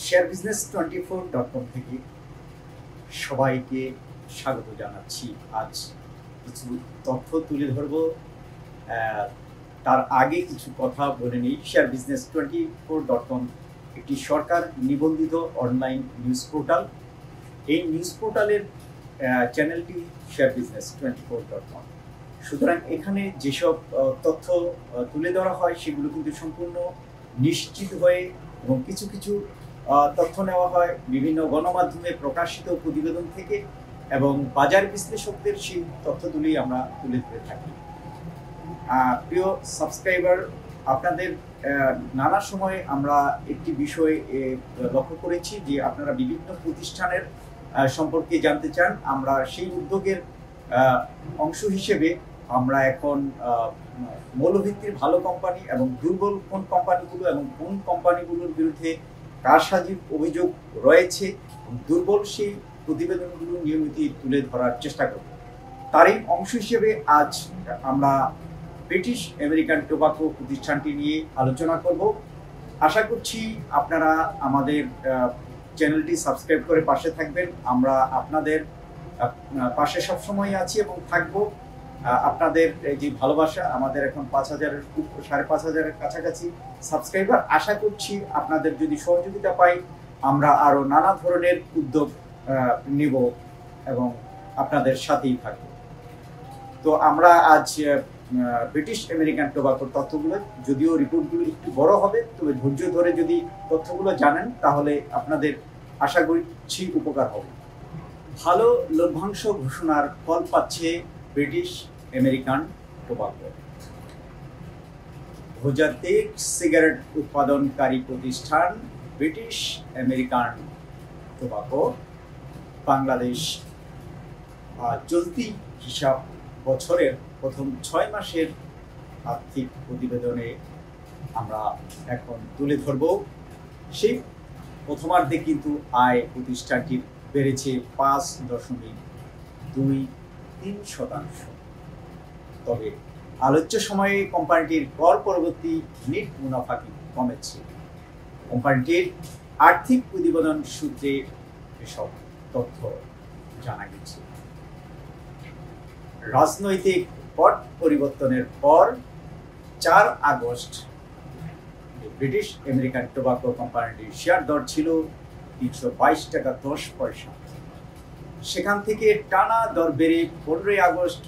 Share business 24.com থেকে সবাইকে স্বাগত জানাচ্ছি। আজ কিছু তথ্য তুলে ধরব, তার আগে কিছু কথা বলে নিই। শেয়ার বিজনেস 24.com একটি সরকার নিবন্ধিত অনলাইন নিউজ পোর্টাল। এই নিউজ পোর্টালের চ্যানেলটি শেয়ার বিজনেস 24.com। সুতরাং এখানে যেসব তথ্য তুলে ধরা হয় সেগুলো কিন্তু সম্পূর্ণ নিশ্চিত হয়ে এবং কিছু কিছু তথ্য নেওয়া হয় বিভিন্ন গণমাধ্যমে প্রকাশিত প্রতিবেদন থেকে এবং বাজার বিশ্লেষকদের সেই তথ্যগুলি আমরা তুলে ধরে থাকি। প্রিয় সাবস্ক্রাইবার, আপনাদের নানা সময় আমরা একটি বিষয় লক্ষ্য করেছি যে আপনারা বিভিন্ন প্রতিষ্ঠানের সম্পর্কে জানতে চান। আমরা সেই উদ্যোগের অংশ হিসেবে আমরা এখন মৌলভিত্তির ভালো কোম্পানি এবং দুর্বল কোন কোম্পানিগুলো এবং কোন কোম্পানিগুলোর বিরুদ্ধে কারসাজির অভিযোগ রয়েছে, দুর্বল সেই প্রতিবেদনগুলো নিয়মিত তুলে ধরার চেষ্টা করব। তারই অংশ হিসেবে আজ আমরা ব্রিটিশ আমেরিকান টোবাকো প্রতিষ্ঠানটি নিয়ে আলোচনা করব। আশা করছি আপনারা আমাদের চ্যানেলটি সাবস্ক্রাইব করে পাশে থাকবেন। আমরা আপনাদের পাশে সবসময় আছি এবং থাকবো। আপনাদের যে ভালোবাসা, আমাদের এখন 5,000-5,500 কাছাকাছি সাবস্ক্রাইবার। আশা করছি আপনাদের যদি সহযোগিতা পাই আমরা আরো নানা ধরনের উদ্যোগ নেব এবং আপনাদের সাথেই থাকব। তো আমরা আজ ব্রিটিশ আমেরিকান টোবাকোর তথ্যগুলো, যদিও রিপোর্টগুলো একটু বড় হবে, তবে ধৈর্য ধরে যদি তথ্যগুলো জানেন তাহলে আপনাদের আশা করছি উপকার হবে। ভালো লভ্যাংশ ঘোষণার ফল পাচ্ছে ব্রিটিশ আমেরিকান টোবাকো। ভোজ্যতেল সিগারেট উৎপাদনকারী প্রতিষ্ঠান ব্রিটিশ আমেরিকান টোবাকো বাংলাদেশ চলতি হিসাব বছরের প্রথম 6 মাসের আর্থিক প্রতিবেদনে আমরা এখন তুলে ধরব। সেই প্রথমার্ধে কিন্তু আয় প্রতিষ্ঠানটির বেড়েছে 5.23%। তবে আলোচ্য সময়ে কোম্পানিটির কর পরবর্তী নেট মুনাফা কিন্তু কমেছে। কোম্পানিটির আর্থিক প্রতিবেদন সূত্রে এসব তথ্য জানা গেছে। রাজনৈতিক পট পরিবর্তনের পর 4 আগস্ট ব্রিটিশ আমেরিকান টোবাকো কোম্পানিটির শেয়ার দর ছিল 322 টাকা 10 পয়সা। সেখান থেকে টানা দর বেড়ে 15 আগস্ট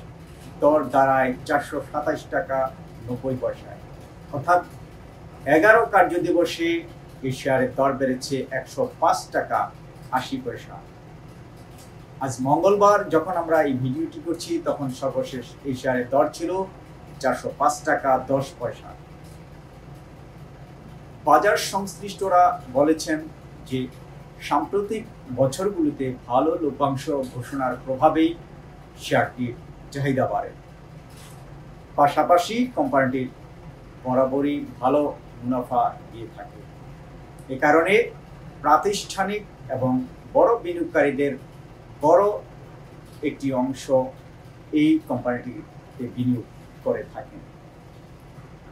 দর দাঁড়ায় 427 টাকা 90 পয়সায়। অর্থাৎ 11 কার্যদিবসে এই শেয়ারের দর বেড়েছে 105 টাকা 80 পয়সা। আজ মঙ্গলবার যখন আমরা এই ভিডিওটি করছি তখন সর্বশেষ এই শেয়ারের দর ছিল 405 টাকা 10 পয়সা। বাজার সংশ্লিষ্টরা বলেছেন যে সাম্প্রতিক বছরগুলিতে ভালো লভ্যাংশ ঘোষণার প্রভাবেই শেয়ারটির চাহিদা বাড়ে। পাশাপাশি কোম্পানিটির বরাবরই ভালো মুনাফা দিয়ে থাকে। এ কারণে প্রাতিষ্ঠানিক এবং বড় বিনিয়োগকারীদের বড় একটি অংশ এই কোম্পানিটিতে বিনিয়োগ করে থাকেন।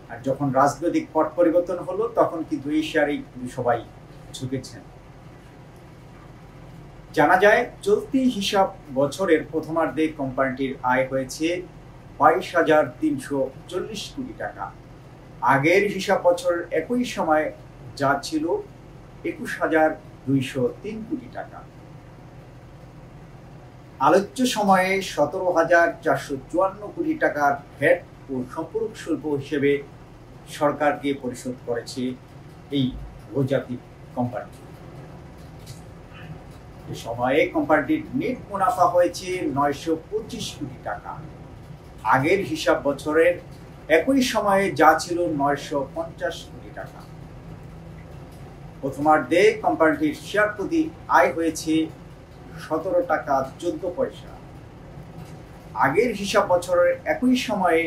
আর যখন রাজনৈতিক পট পরিবর্তন হলো তখন কিন্তু এই শেয়ারেই সবাই ঝুঁকেছেন। জানা যায় চলতি হিসাব বছরের প্রথমার্ধে কোম্পানিটির আয় হয়েছে 22,340 কোটি টাকা। আগের হিসাব বছর একই সময় যা ছিল 21,203 কোটি টাকা। আলোচ্য সময়ে 17,454 কোটি টাকার ভ্যাট ও সম্পূরক শুল্ক হিসেবে সরকারকে পরিশোধ করেছে এই বহুজাতিক কোম্পানি। এ সময়ে কোম্পানিটির নেট মুনাফা হয়েছে 925 কোটি টাকা। আগের হিসাব বছরের একই সময়ে যা ছিল 950 কোটি টাকা। প্রথমার্ধে কোম্পানিটির শেয়ার প্রতি আয় হয়েছে 17 টাকা 14 পয়সা। আগের হিসাব বছরের একই সময়ে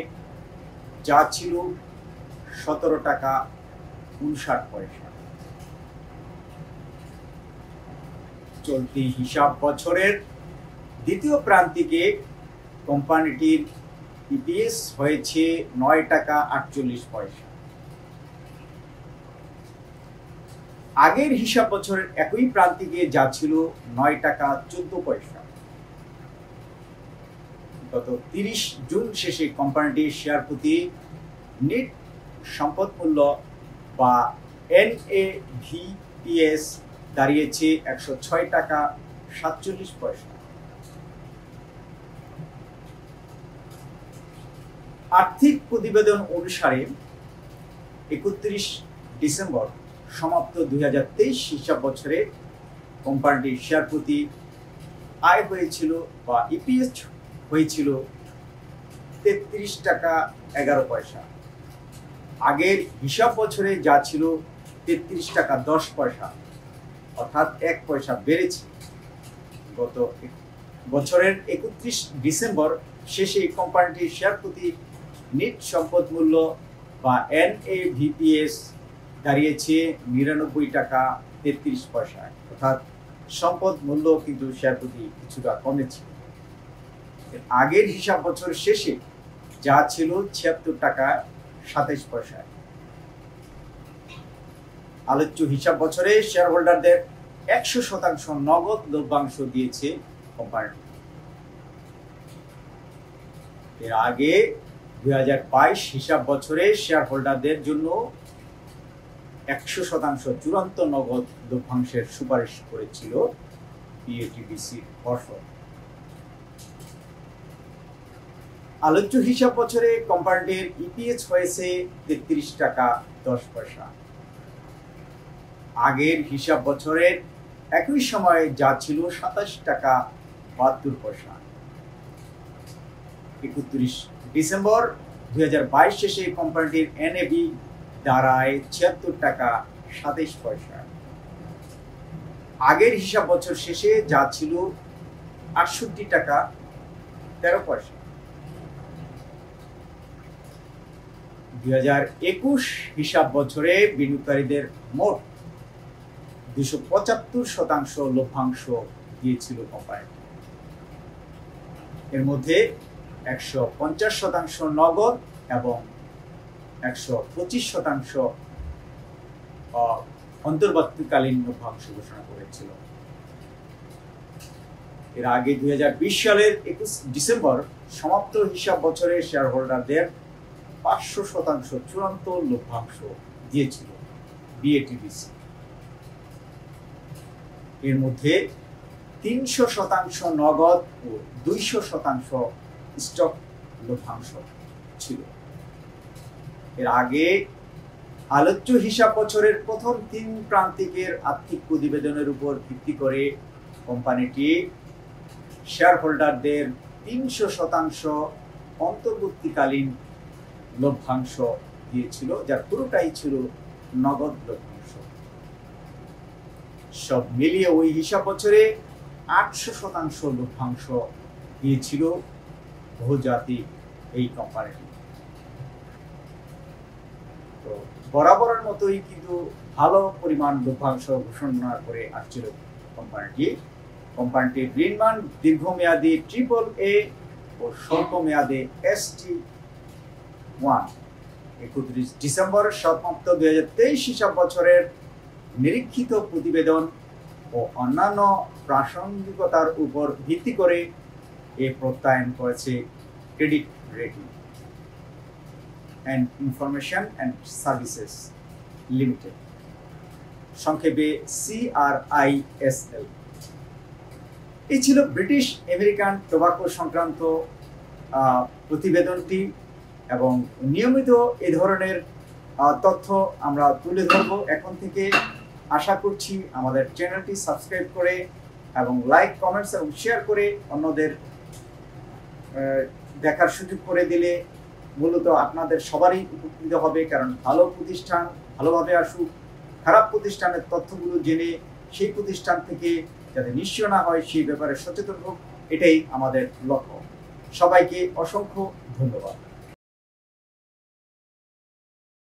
যা ছিল 17 টাকা 59 পয়সা। চলতি হিসাব বছরের দ্বিতীয় প্রান্তিকে কোম্পানিটির ইপিএস হয়েছে 9 টাকা 48 পয়সা। আগের হিসাব বছরের একই প্রান্তিকে যা ছিল 9 টাকা 14 পয়সা। গত 30 জুন শেষে কোম্পানিটির শেয়ার প্রতি নেট সম্পদ মূল্য বা NAVPS দাঁড়িয়েছে 106 টাকা 47 পয়সা। আর্থিক প্রতিবেদন অনুসারে 31 ডিসেম্বর সমাপ্ত 2023 হিসাব বছরে কোম্পানিটির শেয়ার প্রতি আয় হয়েছিল বা EPS হয়েছিল 33 টাকা 11 পয়সা। আগের হিসাব বছরে যা ছিল 33 টাকা 10 পয়সা, অর্থাৎ 1 পয়সা বেড়েছে। গত বছরের 31 ডিসেম্বর শেষে কোম্পানিটির শেয়ার প্রতি নেট সম্পদ মূল্য বা NAVPS দাঁড়িয়েছে 99 টাকা 33 পয়সায়, অর্থাৎ সম্পদ মূল্য কিন্তু শেয়ার প্রতি কিছুটা কমেছে। আগের হিসাব বছর শেষে যা ছিল 76 টাকা 27 পয়সায়। আলোচ্য হিসাব বছরে শেয়ার হোল্ডারদের 100% নগদ লভ্যাংশ দিয়েছে কোম্পানি। এর আগে 2022 হিসাব বছরে শেয়ার হোল্ডারদের জন্য 100% চূড়ান্ত নগদ লভ্যাংশের সুপারিশ করেছিল BATBC পর্ষদ। আলোচ্য হিসাব বছরে কোম্পানিটির EPS হয়েছে 33 টাকা 10 পয়সা। আগের হিসাব বছরের একই সময়ে যা ছিল 27 টাকা 72 পয়সা। 31 ডিসেম্বর 2022 শেষে কোম্পানিটির NAV দাঁড়ায় 76 টাকা 27 পয়সা। আগের হিসাব বছর শেষে যা ছিল 68 টাকা 13 পয়সা। 2021 হিসাব বছরে বিনিয়োগকারীদের মোট 275% লভ্যাংশ দিয়েছিল কোম্পানি। এর মধ্যে 150% নগদ এবং 125% অন্তর্বর্তীকালীন লভ্যাংশ ঘোষণা করেছিল। এর আগে 2020 সালের 21 ডিসেম্বর সমাপ্ত হিসাব বছরে শেয়ার হোল্ডারদের 500% চূড়ান্ত লভ্যাংশ দিয়েছিল BATBC। এর মধ্যে 300% নগদ ও 200% স্টক লভ্যাংশ ছিল। এর আগে আলোচ্য হিসাব বছরের প্রথম 3 প্রান্তিকের আর্থিক প্রতিবেদনের উপর ভিত্তি করে কোম্পানিটি শেয়ার হোল্ডারদের 300% অন্তর্বর্তীকালীন লভ্যাংশ দিয়েছিল, যার পুরোটাই ছিল নগদ লভ্যাংশ। সব মিলিয়ে ওই হিসাব বছরে 800% লভ্যাংশ দিয়েছিল বহুজাতিক এই কোম্পানিটি। তো বরাবরের মতোই কিন্তু ভালো পরিমাণ লভ্যাংশ ঘোষণা করে আসছিল কোম্পানিটির ঋণমান দীর্ঘমেয়াদী AAA ও স্বল্প মেয়াদে ST1। 31 ডিসেম্বর সমাপ্ত 2023 হিসাব বছরের নিরীক্ষিত প্রতিবেদন ও অন্যান্য প্রাসঙ্গিকতার উপর ভিত্তি করে এ প্রত্যয়ন করেছে credit rating and information and services limited, সংক্ষেপে CRISL। এই ছিল ব্রিটিশ আমেরিকান টোবাকো সংক্রান্ত প্রতিবেদনটি, এবং নিয়মিত এ ধরনের তথ্য আমরা তুলে ধরব এখন থেকে। আশা করছি আমাদের চ্যানেলটি সাবস্ক্রাইব করে এবং লাইক, কমেন্টস এবং শেয়ার করে অন্যদের দেখার সুযোগ করে দিলে মূলত আপনাদের সবারই উপকৃত হবে। কারণ ভালো প্রতিষ্ঠান ভালোভাবে আসুক, খারাপ প্রতিষ্ঠানের তথ্যগুলো জেনে সেই প্রতিষ্ঠান থেকে যাতে নিঃস্ব না হয় সেই ব্যাপারে সচেতন হোক, এটাই আমাদের লক্ষ্য। সবাইকে অসংখ্য ধন্যবাদ।